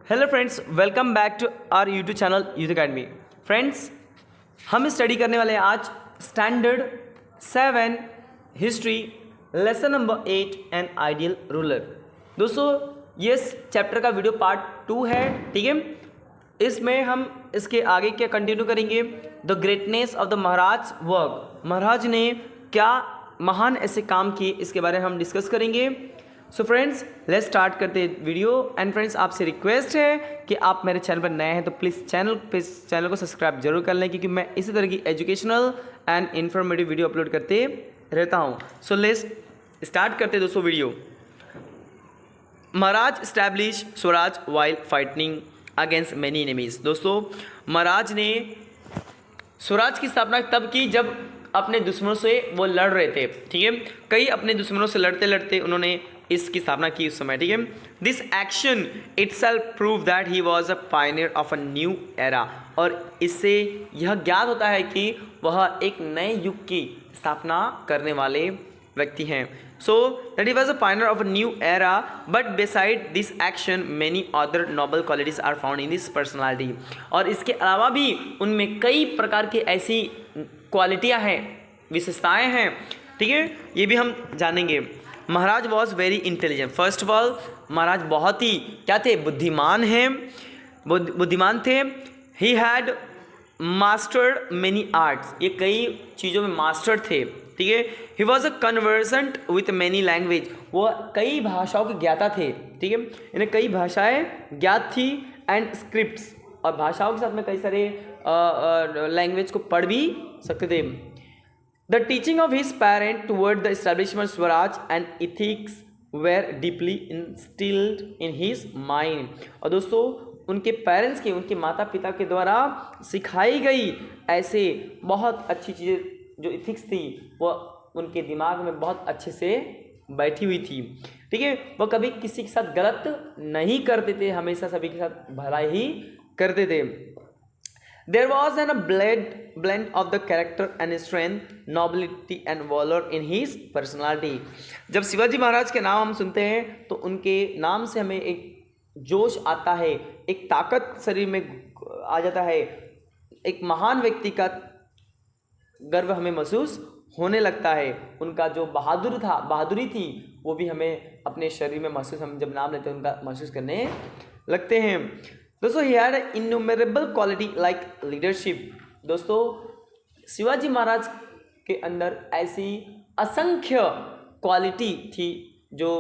Hello friends, welcome back to our YouTube channel youth academy. Friends, हम study करने वाले हैं आज standard 7 history lesson number 8 an ideal ruler. दोस्तों, ये चैप्टर का वीडियो पार्ट 2 है, ठीक है। इसमें हम इसके आगे क्या कंटिन्यू करेंगे, the greatness of the Maharaj work. Maharaj ने क्या महान ऐसे काम किए, इसके बारे में हम डिस्कस करेंगे। सो फ्रेंड्स, लेट्स स्टार्ट करते हैं वीडियो। एंड फ्रेंड्स, आपसे रिक्वेस्ट है कि आप मेरे चैनल पर नए हैं तो प्लीज़ चैनल को सब्सक्राइब जरूर कर लें, क्योंकि मैं इसी तरह की educational and informative video upload करते रहता हूं। सो लेट्स स्टार्ट करते हैं दोस्तों video. Maharaj establish Swaraj while fighting against many enemies. दोस्तों, महाराज ने स्वराज की स्थापना तब की जब अपने दुश्मनों से वो लड़ रहे थे, ठीक है। कई अपने दुश्मनों से लड़ते लड़ते उन्होंने इसकी स्थापना की उस समय, ठीक है। This action itself prove that he was a pioneer of a new era. और इससे यह ज्ञात होता है कि वह एक नए युग की स्थापना करने वाले व्यक्ति हैं। So that he was a pioneer of a new era, but beside this action many other noble qualities are found in this personality. और इसके अलावा भी उनमें कई प्रकार की ऐसी क्वालिटियाँ हैं, विशेषताएँ हैं, ठीक है। ये भी हम जानेंगे। Maharaj was very intelligent. First of all, Maharaj बहुत ही क्या थे, बुद्धिमान हैं, बुद्धिमान थे। He had mastered many arts, ये कई चीज़ों में मास्टर थे, ठीक है। He was a conversant with many language, वो कई भाषाओं के ज्ञाता थे, ठीक है। इन्हें कई भाषाएं ज्ञात थी एंड स्क्रिप्ट्स, और भाषाओं के साथ में कई सारे लैंग्वेज को पढ़ भी सकते थे। The teaching of his parents toward the establishment Swaraj and ethics were deeply instilled in his mind। और दोस्तों, उनके पेरेंट्स के, उनके माता पिता के द्वारा सिखाई गई ऐसे बहुत अच्छी चीज़ें जो इथिक्स थी, वो उनके दिमाग में बहुत अच्छे से बैठी हुई थी, ठीक है। वो कभी किसी के साथ गलत नहीं करते थे, हमेशा सभी के साथ भलाई ही करते थे। There was a blend of the character and strength, nobility and valor in his personality। जब शिवाजी महाराज के नाम हम सुनते हैं तो उनके नाम से हमें एक जोश आता है, एक ताकत शरीर में आ जाता है, एक महान व्यक्ति का गर्व हमें महसूस होने लगता है। उनका जो बहादुरी थी, वो भी हमें अपने शरीर में महसूस, हम जब नाम लेते हैं उनका महसूस करने लगते हैं। दोस्तों, he had innumerable quality like leadership. दोस्तों, शिवाजी महाराज के अंदर ऐसी असंख्य क्वालिटी थी जो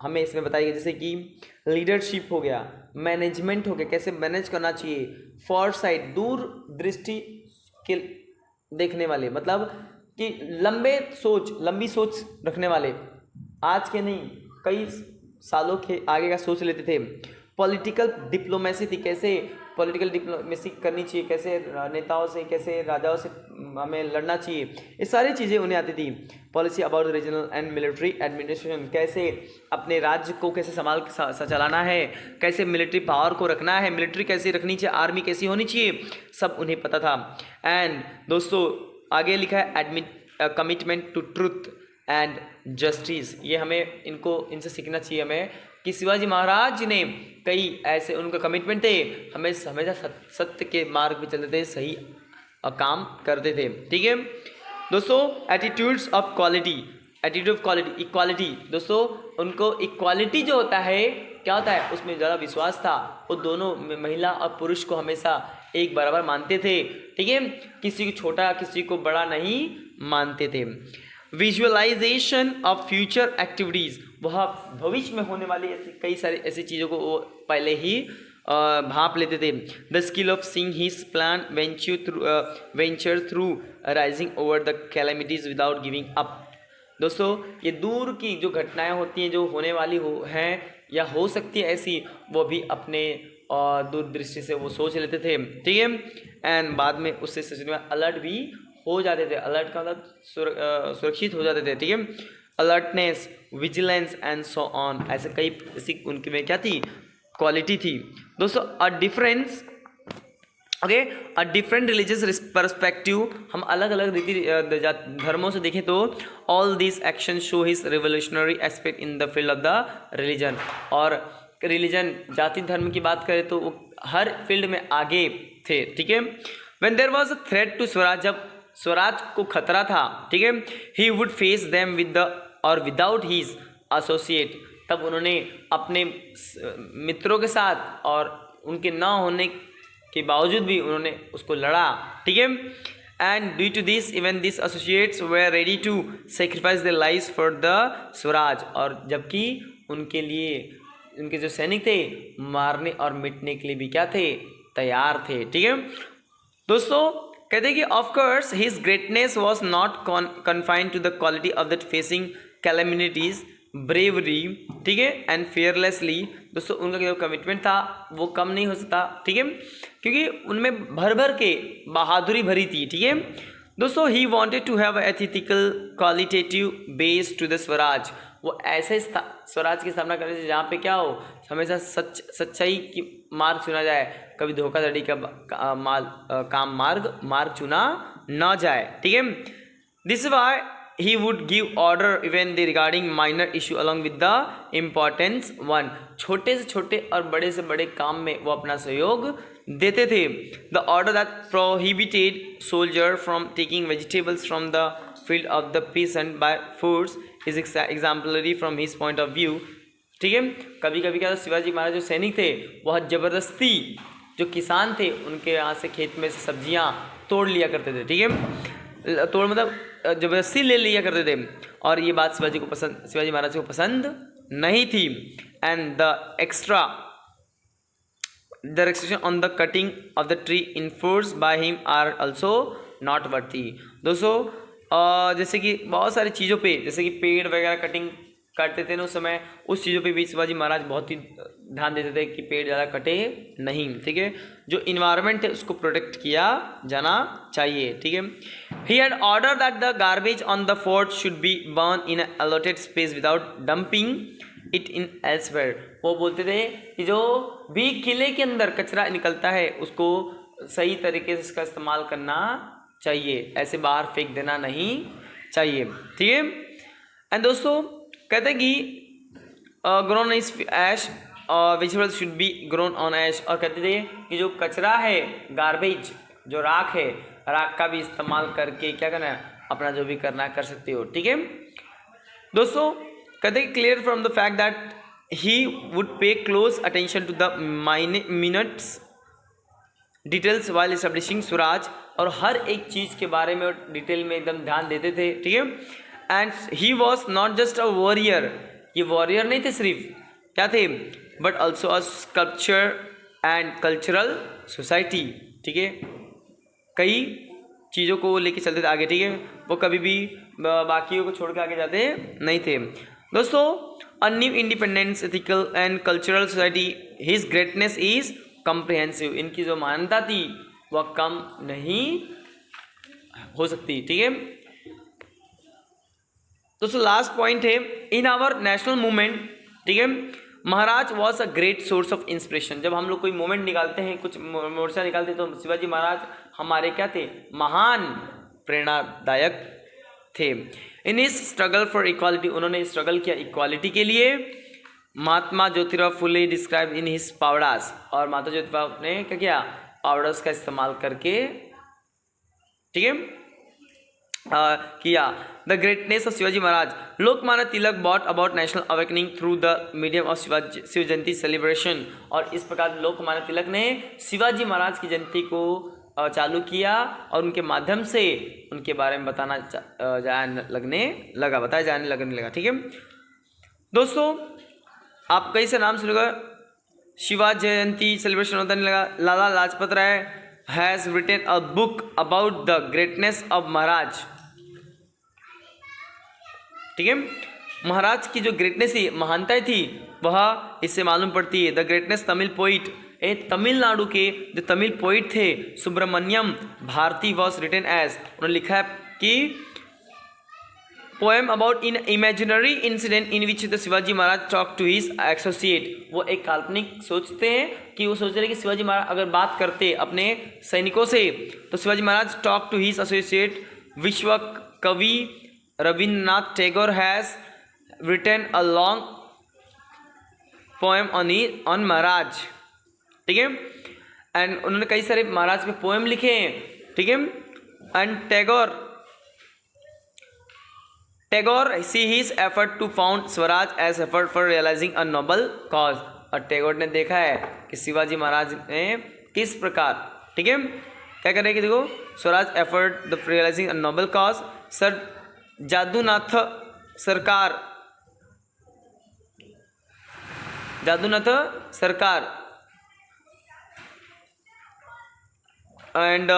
हमें इसमें बताई गई, जैसे कि लीडरशिप हो गया, मैनेजमेंट हो गया, कैसे मैनेज करना चाहिए, फॉरसाइट, दूर दृष्टि के देखने वाले, मतलब कि लंबी सोच रखने वाले, आज के नहीं कई सालों के आगे का सोच लेते थे। पॉलिटिकल डिप्लोमेसी थी, कैसे पॉलिटिकल डिप्लोमेसी करनी चाहिए, कैसे नेताओं से, कैसे राजाओं से हमें लड़ना चाहिए, ये सारी चीज़ें उन्हें आती थी। Policy about regional and military administration, कैसे अपने राज्य को कैसे चलाना है, कैसे मिलिट्री पावर को रखना है, मिलिट्री कैसी रखनी चाहिए, आर्मी कैसी होनी चाहिए, सब उन्हें पता था। एंड दोस्तों, आगे लिखा है commitment to truth and justice. ये हमें इनसे सीखना चाहिए हमें कि शिवाजी महाराज ने कई ऐसे, उनका कमिटमेंट थे, हमेशा सत्य के मार्ग पे चलते थे, सही काम करते थे, ठीक है। दोस्तों, एटीट्यूड्स ऑफ क्वालिटी, इक्वालिटी। दोस्तों, उनको इक्वालिटी जो होता है, क्या होता है, उसमें ज़्यादा विश्वास था। वो दोनों महिला और पुरुष को हमेशा एक बराबर मानते थे, ठीक है। किसी को छोटा किसी को बड़ा नहीं मानते थे। विजुअलाइजेशन ऑफ फ्यूचर एक्टिविटीज़, वह भविष्य में होने वाली कई सारी ऐसी चीज़ों को वो पहले ही भांप लेते थे। The skill of seeing his plan venture through rising over the calamities without giving up. दोस्तों, ये दूर की जो घटनाएं होती हैं, जो होने वाली हैं या हो सकती है ऐसी, वो भी अपने दूरदृष्टि से वो सोच लेते थे, ठीक है। एंड बाद में उससे सोचने में अलर्ट भी हो जाते थे। अलर्ट का मतलब सुरक्षित हो जाते थे, ठीक है। Alertness, vigilance and so on, ऐसे कई ऐसी उनके में क्या थी, क्वालिटी थी। दोस्तों, अ डिफरेंट रिलीजियस पर्सपेक्टिव, हम अलग अलग रीति धर्मों से देखें तो all this action show his revolutionary aspect in the field of the religion. और रिलीजन, जाति धर्म की बात करें तो वो हर फील्ड में आगे थे, ठीक है। When there was a threat to Swaraj, जब स्वराज को खतरा था, ठीक है, he would face them with the और विदाउट हीज एसोसिएट, तब उन्होंने अपने मित्रों के साथ और उनके न होने के बावजूद भी उन्होंने उसको लड़ा, ठीक है। And due to this even this associates were ready to sacrifice the life for the Swaraj, और जबकि उनके लिए उनके जो सैनिक थे मारने और मिटने के लिए भी क्या थे, तैयार थे, ठीक है। दोस्तों कहते हैं कि of course his greatness was not confined to the quality of that facing calamities bravery, ठीक है, एंड फेयरलेसली। दोस्तों उनका जो कमिटमेंट था वो कम नहीं हो सकता, ठीक है, क्योंकि उनमें भर भर के बहादुरी भरी थी, ठीक है। दोस्तों he wanted to have ethical qualitative base to the Swaraj, वो ऐसे स्वराज की स्थापना करने से जहाँ पे क्या हो, हमेशा सच्चाई की मार्ग चुना जाए, कभी धोखाधड़ी का मार्ग चुना न जाए, ठीक है। This is why he would give order even the regarding minor issue along with the importance one, छोटे से छोटे और बड़े से बड़े काम में वो अपना सहयोग देते थे। the order that prohibited soldier from taking vegetables from the field of the peasant by force is exemplary from his point of view, ठीक है। कभी कभी क्या था, शिवाजी महाराज जो सैनिक थे वह जबरदस्ती जो किसान थे उनके यहाँ से खेत में से सब्जियाँ तोड़ लिया करते थे, ठीक है, तोड़ मतलब जबरदस्ती ले लिया करते थे, और ये बात शिवाजी महाराज को पसंद नहीं थी। And the restriction on the cutting of the tree enforce by him are also not worthy. दोस्तों जैसे कि बहुत सारी चीज़ों पे, जैसे कि पेड़ वगैरह कटिंग काटते थे ना उस समय, उस चीज़ों पे भी शिवाजी महाराज बहुत ही ध्यान देते थे कि पेड़ ज़्यादा कटे नहीं, ठीक है, जो इन्वायरमेंट है उसको प्रोटेक्ट किया जाना चाहिए, ठीक है। He had order that the garbage on the fort should be burn in allotted space without dumping it in elsewhere. वो बोलते थे कि जो भी किले के अंदर कचरा निकलता है उसको सही तरीके से इसका इस्तेमाल करना चाहिए, ऐसे बाहर फेंक देना नहीं चाहिए, ठीक है। एंड दोस्तों कहते हैं कि grown is ash vegetables should be grown on ash, और कहते थे कि जो कचरा है, गार्बेज जो राख है, राख का भी इस्तेमाल करके क्या करना है, अपना जो भी करना है कर सकते हो, ठीक है। दोस्तों कहते हैं clear from the fact that he would pay close attention to the minutes details while establishing Swaraj, और हर एक चीज़ के बारे में डिटेल में एकदम ध्यान देते थे, ठीक है। And he was not just a warrior, ये वॉरियर नहीं थे सिर्फ, क्या थे, but also a sculpture and cultural society, ठीक है, कई चीज़ों को लेके चलते थे आगे, ठीक है, वो कभी भी बाकियों को छोड़ के आगे जाते नहीं थे। दोस्तों a new independence ethical and cultural society, his greatness is comprehensive, इनकी जो मान्यता थी वह कम नहीं हो सकती, ठीक है। दोस्तों लास्ट पॉइंट है इन आवर नेशनल मूवमेंट, ठीक है, Maharaj was a great source of inspiration. जब हम लोग कोई मूवमेंट निकालते हैं, कुछ मोर्चा निकालते हैं, तो शिवाजी महाराज हमारे क्या थे, महान प्रेरणादायक थे। इन इस स्ट्रगल फॉर इक्वालिटी, उन्होंने स्ट्रगल किया इक्वालिटी के लिए। Mahatma Jyotirao Phule describe in his पावडास, और माता ज्योतिराव ने क्या किया, पावडर्स का इस्तेमाल करके, ठीक है, किया the greatness of Shivaji Maharaj. Lokmanya Tilak brought about national awakening through the medium of Shiv Jayanti celebration, और इस प्रकार लोकमान्य तिलक ने शिवाजी महाराज की जयंती को चालू किया और उनके माध्यम से उनके बारे में बताया जाने लगा, ठीक है। दोस्तों आप कई से नाम सुनेगा, शिवा जयंती सेलिब्रेशन होता नहीं लगा। Lala Lajpat Rai has written a book about the greatness of Maharaj, ठीक है, महाराज की जो ग्रेटनेस थी, महानताएं थी, वह इससे मालूम पड़ती है। The greatness Tamil poet, Tamil Nadu के जो तमिल पोइट थे Subramaniam Bharati was written as, उन्होंने लिखा है कि poem about in imaginary incident in which the Shivaji Maharaj talk to his associate. वो एक काल्पनिक सोचते हैं कि वो सोच रहे हैं कि शिवाजी महाराज अगर बात करते अपने सैनिकों से, तो Shivaji Maharaj talk to his associate. Vishwa Kavi Rabindranath Tagore has written a long poem on Maharaj, ठीक है। एंड उन्होंने कई सारे महाराज पे पोएम लिखे हैं, ठीक है। And Tagore see his effort to found Swaraj as effort for realising a noble cause. और टैगोर ने देखा है कि शिवाजी महाराज ने किस प्रकार, ठीक है, क्या कर रहे हैं कि देखो, Swaraj effort the realising a noble cause. Sir Jadunath Sarkar and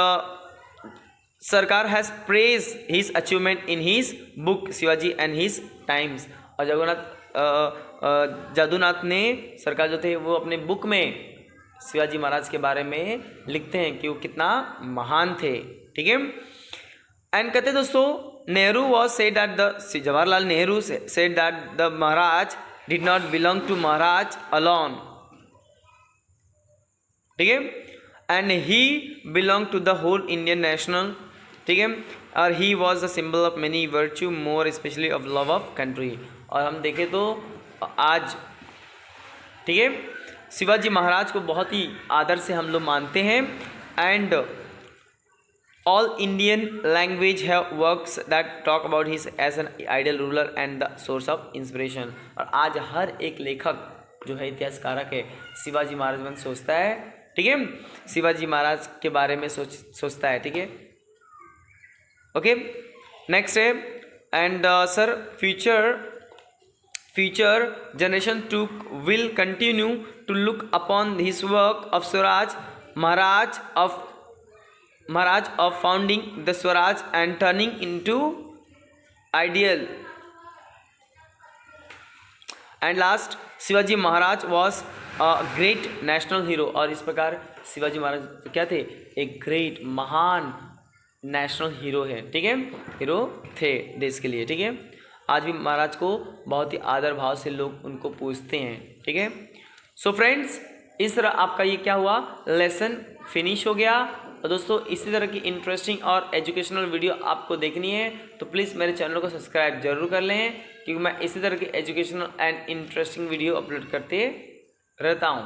Sarkar has praise his achievement in his book Shivaji and his times. और जादूनाथ ने सरकार जो थे वो अपने बुक में शिवाजी महाराज के बारे में लिखते हैं कि वो कितना महान थे, ठीक है। एंड कहते दोस्तों, Nehru was said that the Jawaharlal Nehru said that the Maharaj did not belong to Maharaj alone, ठीक है, and he belong to the whole Indian national, ठीक है। और he was the symbol of many virtue more specially of love of country. और हम देखें तो आज, ठीक है, शिवाजी महाराज को बहुत ही आदर से हम लोग मानते हैं। And all Indian language have works that talk about his as an ideal ruler and the source of inspiration. और आज हर एक लेखक जो है, इतिहासकारक है, शिवाजी महाराज में सोचता है, ठीक है, शिवाजी महाराज के बारे में सोचता है, ठीक है। ओके, नेक्स्ट है, and sir future generation will continue to look upon his work of Swaraj Maharaj of founding the Swaraj and turning into ideal. And last, Shivaji Maharaj was a great national hero। और इस प्रकार शिवाजी महाराज क्या थे, एक great महान national hero है, ठीक है, हीरो थे देश के लिए, ठीक है। आज भी महाराज को बहुत ही आदर भाव से लोग उनको पूछते हैं, ठीक है। सो फ्रेंड्स, इस तरह आपका ये क्या हुआ, लेसन फिनिश हो गया। और दोस्तों, इसी तरह की इंटरेस्टिंग और एजुकेशनल वीडियो आपको देखनी है तो प्लीज़ मेरे चैनल को सब्सक्राइब जरूर कर लें, क्योंकि मैं इसी तरह की educational and interesting video upload करते रहता हूँ।